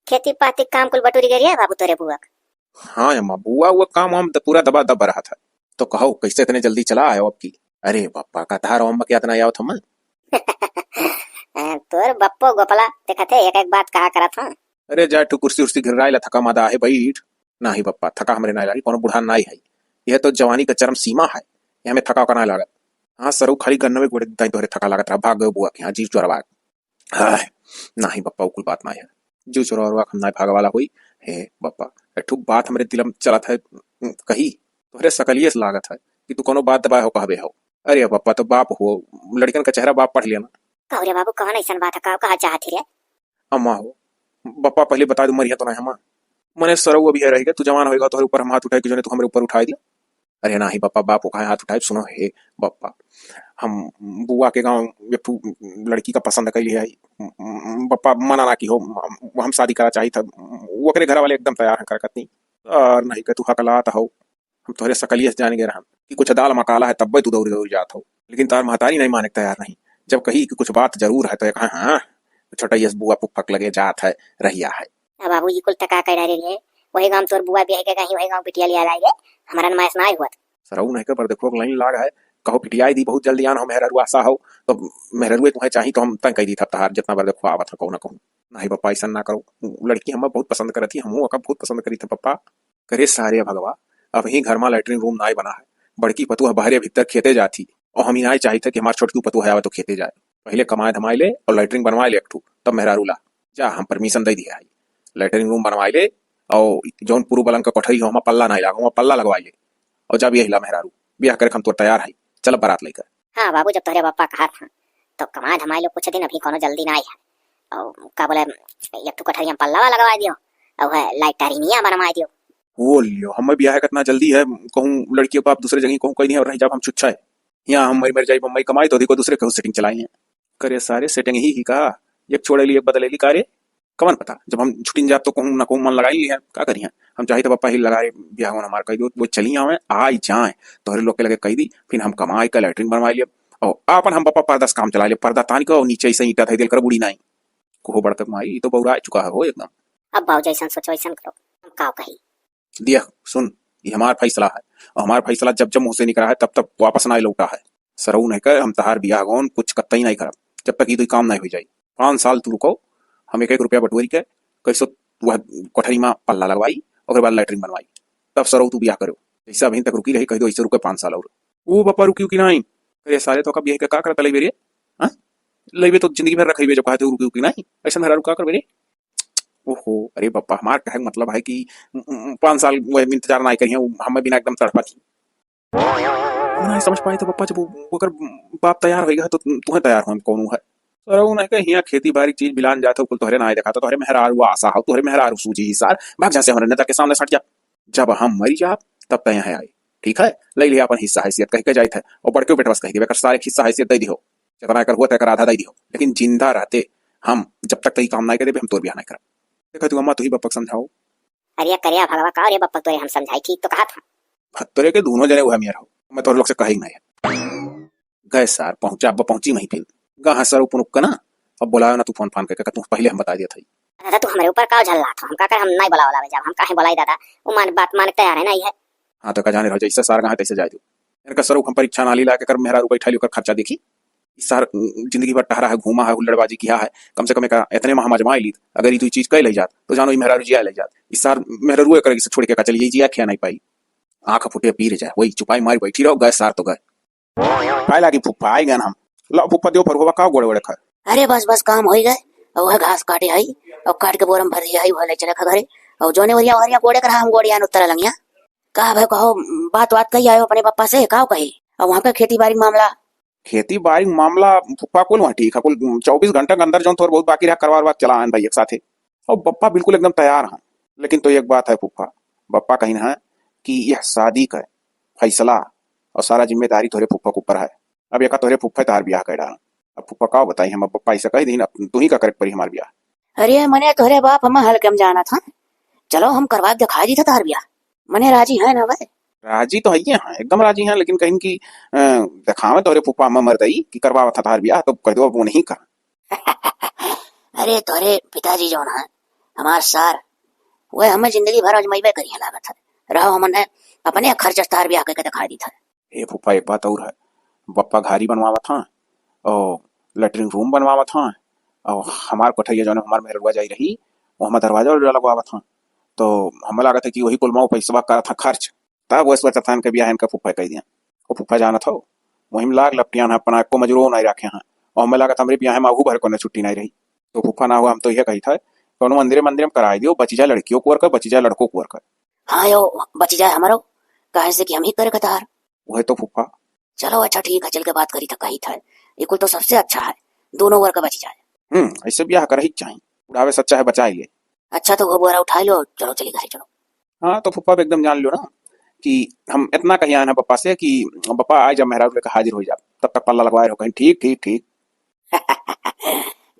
खेती पाती काम कुल बटूरी गरिया बाबू तोरे बुआ। हाँ अम्मा बुआ वो काम हम पूरा दबा दब रहा था तो कहो कैसे इतने जल्दी चला आयो अब की। अरे पापा का तार अम्मा क्या इतना आओ थम तोर बप्पो गोपाला देखा थे एक एक बात कहा करा था। अरे जा तू कुर्सी उर्सी गिर रहा है थका मादा है बैठ ना ही बप्पा थका हमरे ना लागी कोनो बुढ़ा नाई है। यह तो जवानी का चरम सीमा है। यह हमें थका का ना लागत। हाँ सरऊ खाली गन्नवे गोड़े दाई तोहरे थका लागत रहा भाग गए बुआ के यहाँ जीव चोरवा। हाय ना ही बप्पा कुल बात ना है। जीव चोरवा हम ना भाग वाला हुई। हे बप्पा एक बात हमरे दिलम चलत है कही तोहरे सकलिए से लागत है कि तू कोनो बात दबाए हो कहबे हो। अरे बप्पा तो बाप हो लड़कन का चेहरा बाप पढ़ लिया ना। कहो रे बाबू कौन ऐसा बात है कहा चाहती रे। अम्मा हो बप्पा पहले बता दू मरिया तो ना अम्मा मने सरऊ अभी है रहेगा तू जवान होएगा तो ऊपर हम हाथ उठाए कि जो तू हमारे ऊपर उठाए दिया। अरे ना ही बप्पा बाप को हाथ उठाए सुनो हे बप्पा हम बुआ के गांव लड़की का पसंद कर लिया बप्पा मना ना की हो हम शादी करा चाहिए था वो करे घर वाले एकदम तैयार है करकत नहीं और नहीं कि तू हकलाता हो हम तोहरे सकलिए से जान गए रहन कि कुछ दाल मकाला है तब तू दौड़ी दौड़ी जात हो लेकिन तार महतारी नहीं माने तैयार नहीं जब कही कि कुछ बात जरूर है तो कहा हाँ छोटा यस बुआ पुफक लगे जात है रहिया है। बाबू जी कुल तका कह रहे रे वही गांव तोर बुआ भी है कहीं वही गांव पिटिया लिया लाए हमारा नमाज ना हुआ सरऊ नहीं कर देखो लाइन लाग है कहो पिटियाई दी बहुत जल्दी आन हो मेहररुआ आशा हो तो मेहररुए तुम्हें चाहिए तो हम तय कह दी था तहार जितना बार देखो आवत कहूँ ना कहूँ नहीं पप्पा ऐसा ना करो लड़की हम बहुत पसंद करी थी हम बहुत पसंद करी थी पप्पा करे सारे भगवा अब ही घर में लैट्रिन रूम ना बना है बड़की पतुआ बाहरे भीतर खेते जाती और हम ही चाही थे कि हमारे छोटकी पतुआ है तो खेते जाए पहले कमाए धमाए ले और लैट्रिन बनवाए ले एक तब मेहरारू ला जा हम परमिशन दे दिया है लैट्रिन रूम बनवाए ले और जौन पूर्व बलंग का कोठरी हो पल्ला नहीं लगा पल्ला लगवाए ले और जब यही ला मेहरारू ब्याह करे हम तो तैयार है चल बारात लेकर। हाँ बाबू जब तोहरे पापा कहा था तो कमाए धमाए लो कुछ दिन अभी कोनो जल्दी ना आई है और का बोले एक तो कठरिया पल्ला लगवा दियो और है लाइटरिनिया बनवा दियो वो लियो हम ब्याह कितना जल्दी है कहूँ लड़कियों को आप दूसरे जगह कहूँ कहीं नहीं और रही जब हम छुच्छा है यहाँ हम मर जाए बम्बई कमाई तो दूसरे कहूँ सेटिंग चलाई है करे सारे सेटिंग ही का एक छोड़े ली एक बदले ली कार्य कमन पता जब हम छुट्टी जाब तो कहूँ ना कहूँ मन लगाई है क्या करिए हम चाहिए तो पापा ही लगाए ब्याह होना हमारा कही दो वो चली आवे आई जाए तोहरे लोग के लगे कही दी फिर हम कमाई का लैट्रिन बनवा लिया और अपन हम पापा पर्दा काम चला लिया पर्दा तान को नीचे से ईटा थे दिल कर बुढ़ी नहीं को बढ़ तक माई तो बहुरा चुका है हो एकदम। अब भाव जैसा सोचो वैसा करो हम का कही दिया सुन ये हमारा फैसला है और हमारा फैसला जब जब मुंह से निकला है तब तक वापस ना लौटा है सरऊ नहीं कर हम तहार बियाह गौन कुछ कत्ता ही नहीं करब जब तक ये काम नहीं हो जाए 5 साल तू रुको हम 1 रुपया बटोरी के कैसो वह कोठरी में पल्ला लगवाई और बाद लैट्रिन बनवाई तब सरऊ तू बियाह करो जैसे अभी तक रुकी रही कही दो ऐसे रुके 5 साल और वो पापा रुकी की नहीं अरे सारे तो कब यही क्या करता ले बेरे हाँ लेबे तो जिंदगी भर रखी जो कहते रुकी की नहीं ऐसा मेरा रुका कर बेरे ओहो अरे पापा हमारा कहने मतलब है कि 5 साल वो इंतजार ना करिए हमें बिना एकदम तड़पा थी नहीं समझ पाए तो पापा जब अगर बाप तैयार होगा तो तुम्हें तैयार हो कौन है सर वो नहीं कहीं खेती बाड़ी चीज बिलान जाता कुल तोहरे ना देखा तो तोहरे मेहरारू आशा हो तोहरे मेहरारू सूझी सार भाग जा से हमारे नेता के सामने सट जा जब हम मरी जाब तब तय है आई ठीक है ले लिया अपन हिस्सा हैसियत कह के जाए थे और बड़के बेटा बस कह दिए सारे हिस्सा हैसियत दे दियो जितना कर हुआ तय आधा दे दियो लेकिन जिंदा रहते हम जब तक तई काम नहीं करे हम तोर बियाह नहीं कर देखा तू अम्मा तू ही बप्पा समझाओ अरे करिया भगवा का अरे बप्पा तोरे हम समझाई ठीक तो कहा था तोरे के दोनों जने हुआ मेरा हो मैं तोर लोग से कही नहीं गए सार पहुंचा अब पहुंची वहीं फिर गा सर उपनुक का ना अब बुलाया ना तू फोन फान करके तू पहले हम बता दिया था दादा तू हमारे ऊपर का झल्ला था हम का कर हम नहीं बुलावा जब हम काहे बुलाई दादा वो मान बात मान तैयार है नहीं है हाँ तो का जाने रहो जैसे सार गा तैसे जाए तू इनका सर हम परीक्षा ना ली ला के कर मेहरा रुपये ठा लेकर खर्चा देखी इस सार जिंदगी भर टहरा है घूमा है हुल्लड़बाजी किया है कम से कम एक इतने माह जमा ली अगर ये चीज कह ले जात तो जानो मेहरा जिया ले जात इस सार मेहरा रुए कर छोड़ के चल ये जिया खिया नहीं पाई आंख फुटे पी जाए वही चुपाई मारी बैठी रहो गए सार तो गए पाए लागी फुप्पा आई गए हम लो फुप्पा दो पर हुआ का गोड़े गोड़े खा अरे बस बस काम हो गए और वह घास काटे आई और काट के बोरम भर दिया आई वह ले चले घरे और जोने वरिया वरिया गोड़े कर हम गोड़िया उत्तर लंगिया कहा भाई कहो बात कही आयो अपने पापा से कहो कही और वहाँ का खेती बाड़ी मामला फुप्पा कुल वहाँ ठीक है कुल 24 घंटे के अंदर जो थोड़ा बहुत बाकी रहा करवा चला आन भाई एक साथ और बप्पा बिल्कुल एकदम तैयार है लेकिन तो एक बात है फुप्पा बप्पा कहीं है कि यह शादी का फैसला और सारा जिम्मेदारी तोरे फुप्पा के ऊपर है अब एक तोरे फुप्पा तार ब्याह कर डाल अब फुप्पा का बताई हम पप्पा ऐसा कह दी तू ही का करेक्ट पड़ी हमारे ब्याह। अरे मने तोरे बाप हम हल्के में जाना था चलो हम करवा दिखा दी था तार ब्याह मने राजी है ना भाई राजी तो है एकदम राजी है लेकिन कहीं की दिखावे तोरे फुप्पा में मर गई कि करवा था तार ब्याह तो कह दो वो नहीं कर अरे तोरे पिताजी जो ना हमार सार वह हमें जिंदगी भर अजमाइबे करिए लागत है रहो हमने अपने खर्च तार ब्याह करके दिखा दी था। ए फुप्पा एक बात और है बप्पा घारी बनवावा था और लेटरिन रूम बनवावा था और हमार कोठरिया जो हमार मेहरुआ जाई रही वो हमार दरवाजा लगवावा था तो हमें लागत है कि वही कुल माओ पैसा करा था खर्च, तब वैसे बचा था इनके ब्याह इनका फूफा कह दिया। वो फूफा जाना था वही में लाग लपटियान अपना को मजरो नहीं रखे हैं, और हमें लागत हमारे ब्याह में आहू भर को छुट्टी नहीं रही। तो फूफा ना हुआ हम तो यह कही था कौन मंदिर मंदिर में कराई दियो, बची जाए लड़कियों को वर्कर, बची जाए लड़कों को वर्कर। हाँ यो बच जाए हमारो, कहे से कि हम ही करे कतार। वही तो फूफा। चलो अच्छा ठीक है, चल के बात करी था कही था ये कुल तो सबसे अच्छा है, दोनों वर्ग बच जाए। ऐसे ब्याह कर ही चाहिए, बुढ़ावे सच्चा है बचा ही ले। अच्छा तो वो बोरा उठा लो, चलो चली घर चलो। हाँ तो फूफा एकदम जान लो ना कि हम इतना कही आए ना पप्पा से कि पप्पा आज जब मेहरारू लेकर हाजिर हो जा, तब तक पल्ला लगवाए रहो कहीं। ठीक ठीक ठीक।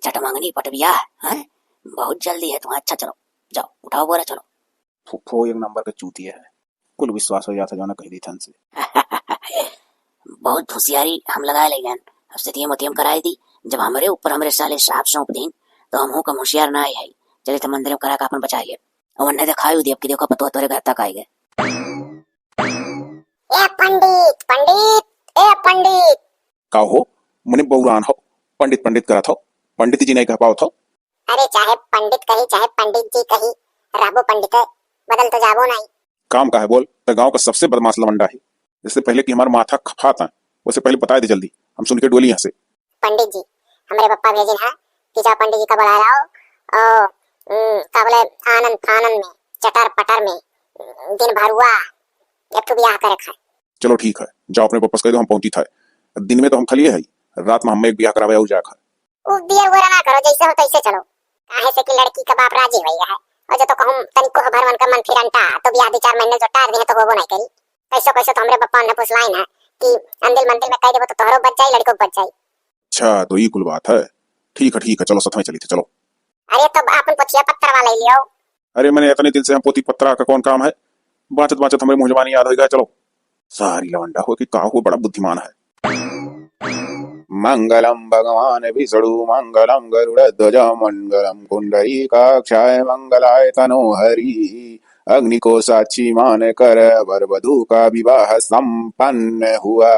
चट मांगनी पट बियाह है, बहुत जल्दी है तुम्हारा। अच्छा चलो जाओ उठाओ बोरा चलो। फूफो एक नंबर का चूतिया है, कुल विश्वास हो जाता जो ना कही दी थन से। बहुत होशियारी हम लगाए ले गए, अब से तियम कराई दी। जब हमारे ऊपर हमारे साले साहब सौंप दीन तो हम कम होशियार ना आए है। चले तो मंदिर में करा का अपन बचा लिया, और ने दिखाई दी अब की देखो पतो तोरे घर तक आई गए। ए पंडित पंडित, ए पंडित। का हो मने बहुरान हो, पंडित पंडित करा था, पंडित जी नहीं कह पाओ था। अरे चाहे पंडित कही चाहे पंडित जी कही, राबो पंडित है, बदल तो जाबो नहीं। काम का है बोल, तो गांव का सबसे बदमाश लवंडा है, इससे पहले कि हमारा माथा खफाता है उससे पहले बता दे जल्दी, हम सुन के डोली यहाँ से। पंडित जी हमारे पप्पा भेजे हैं कि जा पंडित जी का बुला लाओ, और का बोले आनंद फानंद में चटर पटर में दिन भर हुआ एक तो ब्याह करे खाए। चलो ठीक है, जाओ अपने वापस कह दो हम पहुंची था। दिन में तो हम खलिए है, रात में हम एक ब्याह करावे और जाकर। वो दियर वरा ना करो, जैसे हो तैसे चलो, काहे से कि लड़की का बाप राजी होई है, और जो तो कहूं तनिको भरवन का मन फिरंता तो ब्याह 2-4 महीने जो टार दे तो होबो नहीं करी। कैसो कैसो तो हमरे पप्पा ने पुछलाई ना कि अंदिल मंदिर में कह देबो तो तोहरो बच जाई लड़को बच जाई। अच्छा तो ये कुल बात है, ठीक है चलो सच में चली थे चलो। अरे तो अपन पोथिया पत्थर वाला ले लियो। अरे मैंने इतने दिन से हम पोती पत्रा का कौन काम है, बाचत बाचत हमारे मुंह जबानी याद हो गया। चलो सारी लवंडा हो कि का हो बड़ा बुद्धिमान है। मंगलम भगवान विष्णु मंगलम गरुड़ध्वज मंगलम कुंडरीकाक्षाय मंगलाय तनोहरि। अग्नि को साक्षी मान कर वर वधू का विवाह संपन्न हुआ।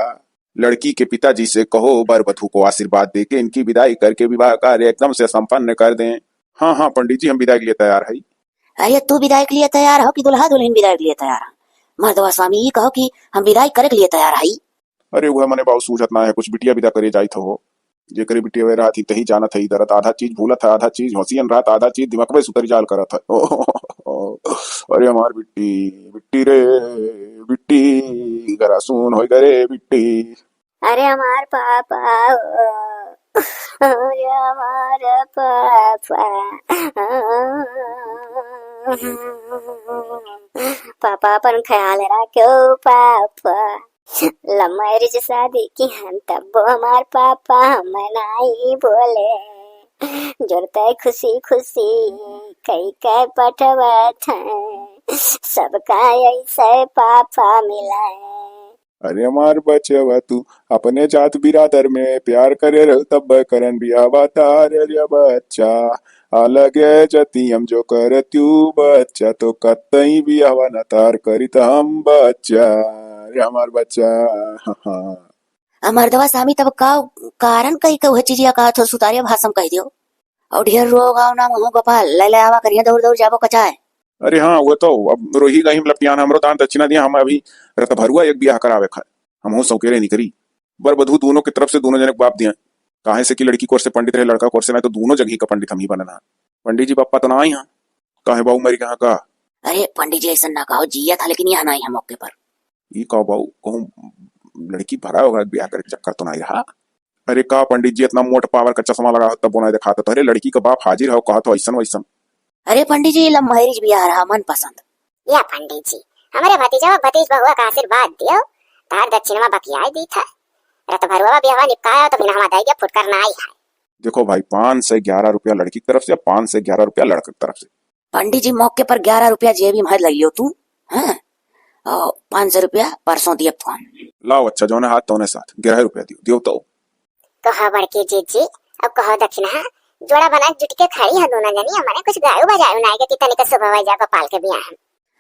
लड़की के पिताजी से कहो वर वधू को आशीर्वाद दे के इनकी विदाई करके विवाह कार्य एकदम से संपन्न कर दें। हाँ हाँ पंडित जी हम विदाई के लिए तैयार है। अरे तू विदाई के लिए तैयार हो कि दुल्हा दुल्हन विदाई के लिए तैयार है? मर्दवा स्वामी ये कहो कि हम विदाई करे के लिए तैयार है। अरे वह मने बहुत सूझत ना है, कुछ बिटिया विदा करे जाई तो हो, जे करे बिटिया वे रात ही तही जाना था इधर, आधा चीज भूला था, आधा चीज होशियन रात, आधा चीज दिमाग में सुतरी जाल करा था। अरे हमार बिट्टी बिट्टी रे बिट्टी गरा सुन होई गरे बिट्टी। अरे हमार पापा, अरे हमार पापा, पापा अपन ख्याल रखो पापा। लमैरिज शादी की हम तब हमार पापा हम नहीं बोले, जोरते खुशी खुशी कई के पटवा थे, सबका ऐसे पापा मिला। अरे हमार बचवा तू अपने जात बिरादर में प्यार करे रहो तब करन बियावा तार रे बच्चा, अलग जती हम जो कर त्यू बच्चा तो कतई बियावा न तार करी त हम बच्चा रे हमार बच्चा। मर्दवा स्वामी तब का कारण कही के वह चीजिया का थो सुतारिया भाषम कह दियो, और ढेर रोग आओ ना मुंह गोपाल ले ले आवा करिया दौड़ दौड़ जाबो कचाए। अरे हाँ वो तो अब रोही गई लपियान हमरो दान दक्षिणा दिया, हम अभी रत भरुआ एक ब्याह करावे खा, हम हो सौकेरे नहीं करी, बर बधू दोनों की तरफ से दोनों जने बाप दिया, काहे से कि लड़की कोर से पंडित रहे लड़का कोर से नहीं, तो दोनों जगह का पंडित हम ही बनना। पंडित जी पापा तो ना आई, काहे बाबू मेरी कहा का। अरे पंडित जी ऐसा ना कहो, जिया था लेकिन यहाँ नहीं है मौके पर। ये कहो बाबू कहूँ लड़की भरा होगा ब्याह करके चक्कर तो नहीं रहा। अरे का पंडित जी इतना मोट पावर का चश्मा लगा तब वो नहीं दिखाता, तो अरे लड़की का बाप हाजिर हो कहा तो ऐसा वैसा। अरे पंडित जी लम्हेरिज बियाह रहा मन पसंद। या पंडित जी हमारे भतीजा भतीज बहुआ का आशीर्वाद दियो, तार दक्षिणवा बकिया दी था, रत भरुआ ब्याह निपकाया तो फिर हम आदाई फुटकर ना आई है। देखो भाई 5 से 11 रुपया लड़की की तरफ से, 5 से 11 रुपया लड़के की तरफ से। पंडित जी मौके पर 11 रुपया जेबी में लग लियो तू, हाँ 500 रुपया परसों दिए फोन लाओ अच्छा जो हाथ तो साथ 11 रुपया दियो तो कहा बड़की जी जी अब कहो दक्षिणा जोड़ा बना जुट के खड़ी है दोनों जनी, हमने कुछ गायो बजायो ना के कितने का सुबह वजह गोपाल के बियाह हम।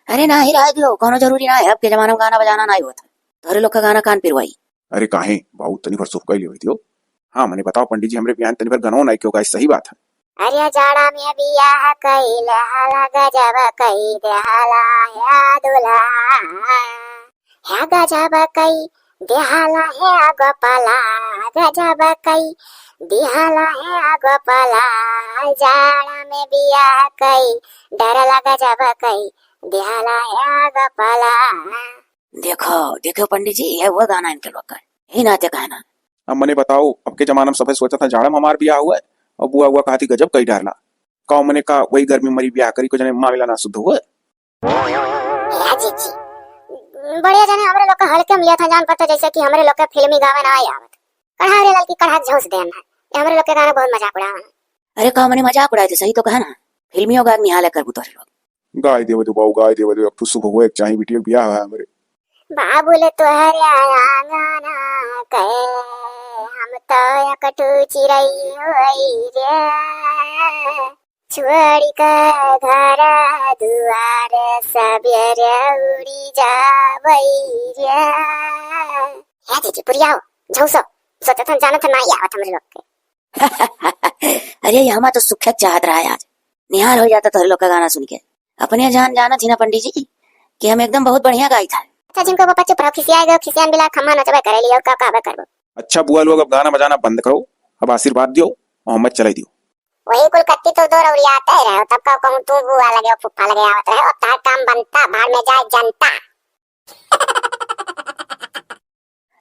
अरे ना ही रह दियो, कोनो जरूरी ना है, अब के जमाने में गाना बजाना नहीं होता, तोरे लोग का गाना कान पिरवाई। अरे काहे बाबू तनी भर सुख गई दियो। हाँ मैंने बताओ पंडित जी हमरे बियान तनी भर गनो नहीं क्यों गाइस, सही बात है। अरे जाड़ा में बियाह कइल हाला गजब कई देहाला या दुल्हा या गजब कई देहाला है गोपाला गजब कई देहाला है गोपाला जाड़ा में बियाह कई डर लगा जब कई देहाला है गोपाला। देखो देखो पंडित जी, ये वो गाना इनके लोग का है, ही नाते कहना। अब मैंने बताओ, अब के जमाना में सब सोचा था जाड़ा में हमार ब्याह हुआ है और बुआ हुआ कहा थी गजब कई डारला कहो मैंने कहा वही गर्मी मरी ब्याह करी को जने मामला ना शुद्ध हुआ। या जीजी बढ़िया जाने हमरे लोग का हल्के में लिया था जान पड़ता जैसे कि हमरे लोग के फिल्मी गावे ना आई आवत कढ़ा रे लड़की कढ़ा झोंस देना है ये हमरे लोग के गाना बहुत मजाक उड़ावा। अरे कहा मैंने मजाक उड़ाए थे, सही तो कहना। फिल्मियों का आदमी हाल कर बुतोरे लोग। गाय देव दो बाऊ गाय देव दो अब तो सुबह हुआ एक चाही बिटिया ब्याह है हमारे बाबुल तुहरे आंगना कहे हम तो एकटू चिरई होई रे छोड़ी का घर दुआर सबेरे उड़ी जावई रे। है जीजी पुरिया झौसो सोचा था जाना था ना आवत हमरे लोग के। अरे यहाँ तो सुख चाहत रहा है आज, निहाल हो जाता था लोग का गाना सुन के। अपने जान जाना थी ना पंडित जी कि हम एकदम बहुत बढ़िया गाई था। अच्छा जिनको वो बच्चे पर खिसिया गए खिसियान बिला खम्मा नचबे करे लियो का कहबे करबो। अच्छा बुआ लोग अब गाना बजाना बंद करो, अब आशीर्वाद दियो और हम मत चलाई दियो। वही कुल कत्ती तो दो रउरिया आते ही रहो तब का कहूं तू बुआ लगे फुफ्फा लगे आवत रहे और तार काम बनता भाड़ में जाए जनता।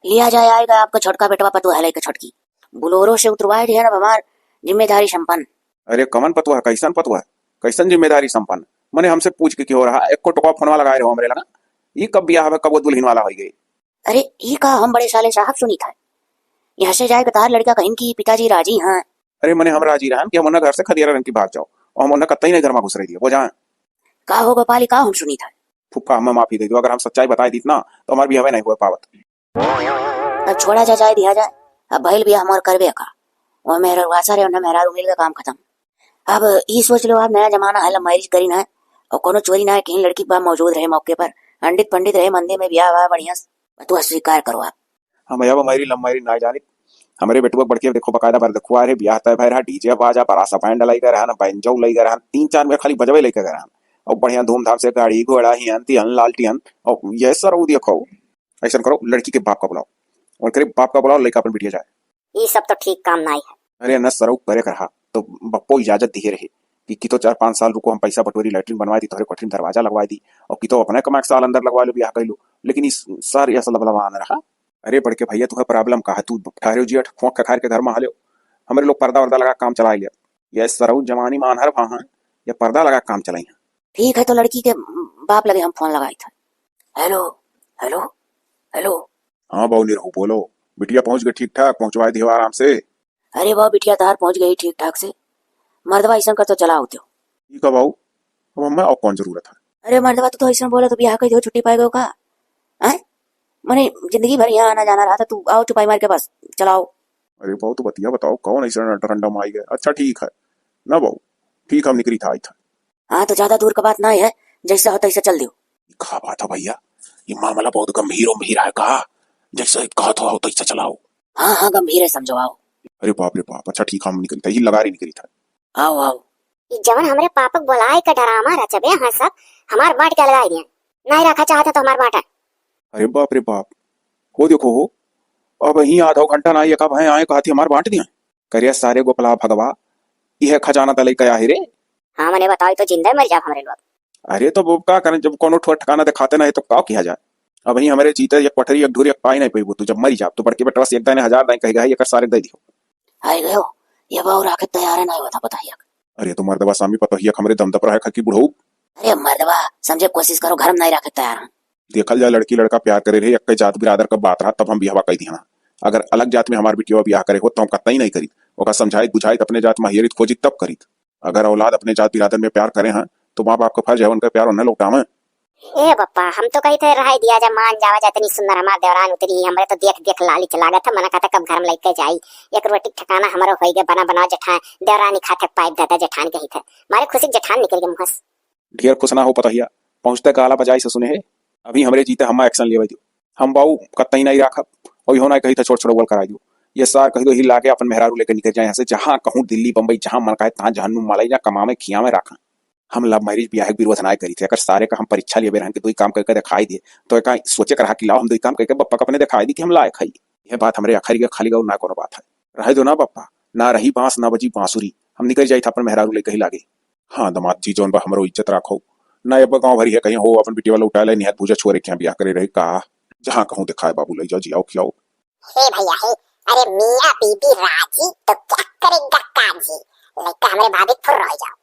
लिया जाए आएगा आपका छोटका बेटवा पतुआ है के छोटकी बुलोरो से उतरवाए है ना हमार जिम्मेदारी संपन्न। अरे कमन पतुआ कैसन पतुआ कैसन जिम्मेदारी संपन्न मने हमसे पूछ के क्यों रहा एक को टोका फोनवा लगाए रहो हमरे लगा ये कब ब्याह है कब दुल्हन वाला हो गई। अरे ये का हम बड़े साले साहब सुनी था यहाँ से जाए तार लड़का कहीं की पिताजी राजी हैं। अरे मने हम राजी रहा कि हम उन्हें घर से खदियारा रंग की भाग जाओ और हम उन्हें कतई नहीं घर में घुस रही दिया वो जाए का हो गोपाली का हम सुनी था। फुप्पा हमें माफी दे दो अगर हम सच्चाई बताई दी ना तो हमारे ब्याह नहीं हुआ पावत। अब छोड़ा जा जाए दिया जाए, अब भइल भी हमार करबे का और मेरा वासा रे उन्हें मेरा उम्मीद का काम खत्म। अब ये सोच लो आप नया जमाना है मैरिज करी ना और कोनो चोरी ना है कहीं लड़की बाप मौजूद रहे मौके पर पंडित पंडित रहे मंदिर में ब्याह हुआ बढ़िया तो स्वीकार करो आप। हम अब हमारी लम्बाई ना जानी हमारे बेटुआ बढ़के देखो बकायदा पर देखो अरे ब्याह तय भैर डीजे बाजा परासा पैंड लाई कर ना बैंजो लाई कर 3-4 में खाली बजवे लेकर गए और बढ़िया धूमधाम से गाड़ी घोड़ा ही तिहन लालटिहन और ये सर वो देखो ऐसा करो लड़की के बाप का बुलाओ और करीब बाप का बुलाओ लेकर अपन बिटिया जाए। ये सब तो ठीक काम नहीं है। अरे न सर करे करा तो बप्पो इजाजत दिए रहे कि तो 4-5 साल रुको हम पैसा बटोरी लैट्रिन बनवाई दी तोहरे कठिन दरवाजा लगवाई दी और कि तो अपने कमा साल अंदर लगवा लो ब्याह कर लो लेकिन इस सर ऐसा लबलबान रहा। अरे बढ़ के भैया तुम्हें प्रॉब्लम कहा तू ठहरे जियट खोक के खार के घर में हालो हमारे लोग पर्दा वर्दा लगा काम चला लिया ये सरऊ जवानी मान हर वहां या पर्दा लगा काम चलाई। ठीक है तो लड़की के बाप लगे हम फोन लगाई था। हेलो हेलो हेलो हाँ बहु रहू बोलो बिटिया पहुंच गई ठीक ठाक पहुंचवाई दी आराम से। अरे वो बिटिया तार पहुंच गई ठीक ठाक से मर्दवा ऐसा कर तो चला होते हो ठीक है बाबू अब हमें और कौन जरूरत है। अरे मर्दवा तो ऐसा बोला तो ब्याह कर दो छुट्टी पाएगा का है मैंने जिंदगी भर यहाँ आना जाना रहा था तू आओ चुपाई मार के पास चलाओ। अरे बहु तो बतिया बताओ कौन ऐसा टरंडम आई गए। अच्छा ठीक है ना बहु ठीक हम निकली था आई था। हाँ तो ज्यादा दूर का बात ना है जैसा होता ऐसा चल दो। कहा बात है भैया ये मामला बहुत गंभीर है कहा जैसा कहा तो हो तैसा चलाओ। हाँ हाँ गंभीर है समझो आओ। अरे बाप रे बाप अच्छा ठीक हम निकली था ही लगा रही निकली था। आओ आओ जवन हमरे पापक बोलाए का डरामा रचबे हाँ सब हमार बाट के लगाई दिया नहीं रखा चाहता तो हमार बाटा। अरे बाप रे बाप हो देखो हो अब ही आधा घंटा ना कब है आए कहा थी हमार बांट दिया करिया सारे गोपला भगवा यह खजाना तले कया है रे। हाँ मैंने बताई तो जिंदा मर जा हमारे लोग। अरे तो वो क्या करें जब कोनो ठिकाना दिखाते ना तो क्या किया जाए। अब ही हमारे चीते एक पठरी एक ढूरी एक पाई नहीं पी तू जब मरी जा तो बढ़ के बेटा एक दाने 1000 दाई कहेगा ये कर सारे दे दियो। आए गयो ये बाऊ राखे तैयार है नहीं होता बताइए। अरे तो मर्दवा स्वामी पता ही हमारे दम दप रहा है खकी बुढ़ऊ। अरे मर्दवा समझे कोशिश करो घर में नहीं रखे तैयार। देखल जाए लड़की लड़का प्यार करे रहे एक जात बिरादर का बात रहा तब हम ब्याह कही दिया। अगर अलग जात में हमारे बिटिया ब्याह करे हो तो हम कतई नहीं करी ओका समझाइत बुझाइत अपने जात में हियरित खोजित तब करीत। अगर औलाद अपने जात बिरादर में प्यार करे हैं तो माँ बाप का फर्ज है उनका प्यार उन्हें लौटावे। ए पप्पा हम तो कही थे रहा दिया जा मान जावा जा इतनी सुंदर हमार देवरान उतरी हमरे तो देख देख लाली चला था मना कहता कब घर में लेके जाई एक रोटी ठिकाना हमारा हो गया बना बना जेठान देवरानी खाते पाइप दादा जेठान कही थे मारे खुशी जेठान निकल गए मुहस। ढेर खुश ना हो पता हिया पहुंचते काला बजाई से सुने है अभी हमरे जीते हम एक्शन लेवे दियो हम बाऊ कतई नहीं राखब और यो ना कही था छोट छोट बोल कराई दियो ये सार कही तो ही लाके अपन मेहरारू लेकर निकल जाए यहाँ से, जहाँ कहूँ दिल्ली बम्बई जहाँ मन कहे तहाँ जहन्नुम मलाई या कमा में खिया में रखा। हम लव मैरिज ब्याह विरोध ना करी थे, अगर सारे का हम परीक्षा लिए बहन के दो काम करके दिखाई दिए तो एक सोचे कर कि लाओ हम दो काम करके बप्पा का अपने दिखाई दी कि हम लायक है। यह बात हमारे आखिरी खाली गौ ना कोनो बात है। रहे दो ना बप्पा, ना रही बांस ना बजी बांसुरी, हम निकल जाई था अपन मेहरारू लेकर ही लागे। हाँ दमाद जी जोन बा हमरो इज्जत रखो ना, अब गाँव भरी है कहीं हो अपन बेटी वाला उठा ले निहत भूजा छोरे क्या ब्याह करे रही का, जहाँ कहूँ दिखाए बाबू ले जाओ जियाओ खियाओ। हे भैया हे, अरे मियाँ बीबी राजी तो क्या करेगा काजी, लड़का हमारे भाभी फुर रह जाओ।